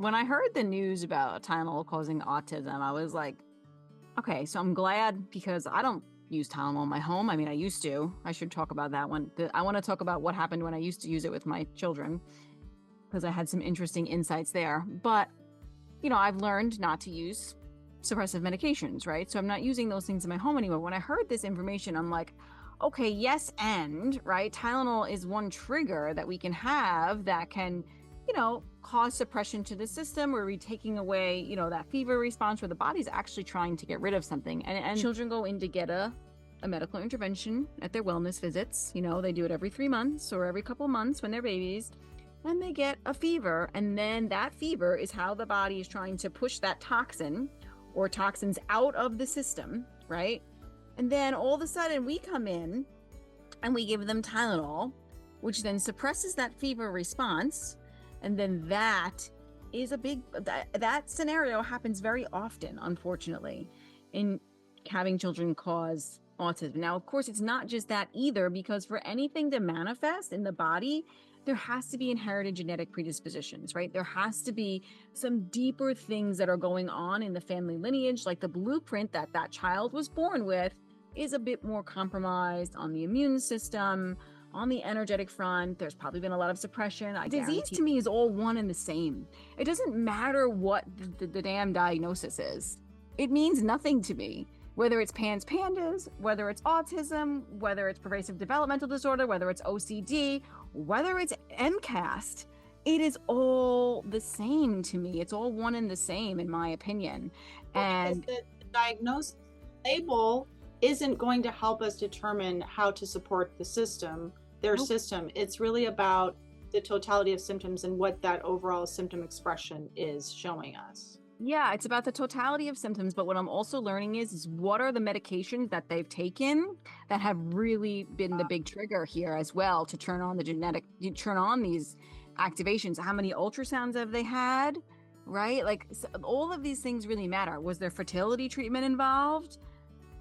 when I heard the news about Tylenol causing autism, I was like, okay, so I'm glad because I don't use Tylenol in my home. I mean, I used to. I should talk about that one. I want to talk about what happened when I used to use it with my children because I had some interesting insights there. But, I've learned not to use suppressive medications, right? So I'm not using those things in my home anymore. When I heard this information, I'm like, okay, yes, and, right? Tylenol is one trigger that we can have that can cause suppression to the system where we're taking away, that fever response where the body's actually trying to get rid of something. And children go in to get a medical intervention at their wellness visits. They do it every 3 months or every couple months when they're babies. And they get a fever. And then that fever is how the body is trying to push that toxin or toxins out of the system, right? And then all of a sudden we come in and we give them Tylenol, which then suppresses that fever response. And then that is that scenario happens very often, unfortunately, in having children cause autism. Now, of course, it's not just that either, because for anything to manifest in the body, there has to be inherited genetic predispositions, right? There has to be some deeper things that are going on in the family lineage, like the blueprint that child was born with is a bit more compromised on the immune system. On the energetic front, there's probably been a lot of suppression. Disease to me is all one and the same. It doesn't matter what the damn diagnosis is. It means nothing to me. Whether it's PANS-PANDAS, whether it's autism, whether it's pervasive developmental disorder, whether it's OCD, whether it's MCAST, it is all the same to me. It's all one and the same, in my opinion. And the diagnosis label isn't going to help us determine how to support the system. Their system. It's really about the totality of symptoms and what that overall symptom expression is showing us. Yeah, it's about the totality of symptoms. But what I'm also learning is what are the medications that they've taken that have really been the big trigger here as well to turn on these activations. How many ultrasounds have they had, right? Like all of these things really matter. Was there fertility treatment involved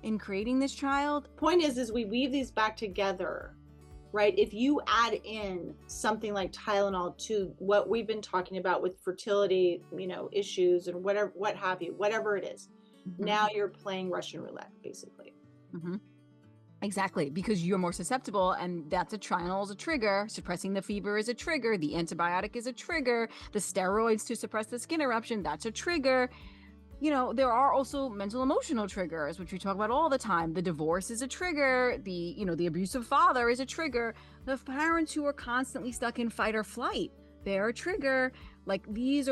in creating this child? Point is we weave these back together, right? If you add in something like Tylenol to what we've been talking about with fertility, issues and whatever it is, now you're playing Russian roulette, basically. Mm-hmm. Exactly, because you're more susceptible, and that's Tylenol is a trigger. Suppressing the fever is a trigger. The antibiotic is a trigger. The steroids to suppress the skin eruption, that's a trigger. There are also mental emotional triggers, which we talk about all the time. The divorce is a trigger. The abusive father is a trigger. The parents who are constantly stuck in fight or flight, they're a trigger. Like these are